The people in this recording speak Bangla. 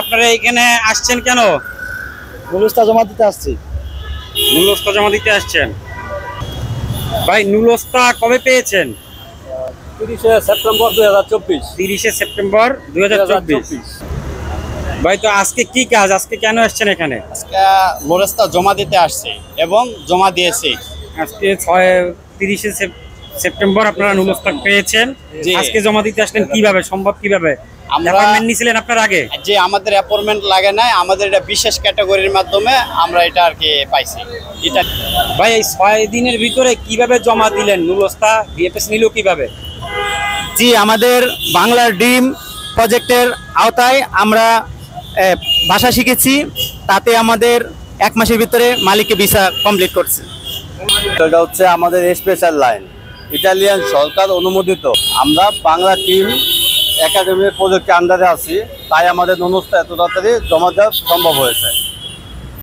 আপনারা এখানে আসছেন কেন? নুলুস্তা জমা দিতে আসছি। নুলস্তা জমা দিতে আসছেন। ভাই নুলস্তা কবে পেয়েছেন? 30শে সেপ্টেম্বর 2024। 30শে সেপ্টেম্বর 2024। ভাই তো আজকে কি কাজ, আজকে কেন আসছেন এখানে? আজকে নুলুস্তা জমা দিতে আসছে এবং জমা দিয়েছে। আজকে 30শে সেপ্টেম্বর আপনারা নুলস্তা পেয়েছেন, আজকে জমা দিতে আসলেন কিভাবে সম্ভব? কিভাবে আমরা অ্যাপয়েন্টমেন্ট নিয়েছিলেন আপনার আগে? যে আমাদের অ্যাপয়েন্টমেন্ট লাগে নাই, আমাদের এটা বিশেষ ক্যাটাগরির মাধ্যমে আমরা এটা আর কি পাইছি। এটা ভাই এই 6 দিনের ভিতরে কিভাবে জমা দিলেন নুলস্তা? বিএফএস নিল কিভাবে? জি, আমাদের বাংলার ডিম প্রজেক্টের আওতায় আমরা ভাষা শিখেছি, তাতে আমাদের 1 মাসের ভিতরে মালিককে ভিসা কমপ্লিট করছে। এটা হচ্ছে আমাদের স্পেশাল লাইন, ইটালিয়ান সরকার অনুমোদিত। আমরা বাংলা টিম একাডেমির প্রজেক্টের আন্ডারে আছি, তাই আমাদের নুলুস্তা এত তাড়াতাড়ি জমা দেওয়া সম্ভব হয়েছে।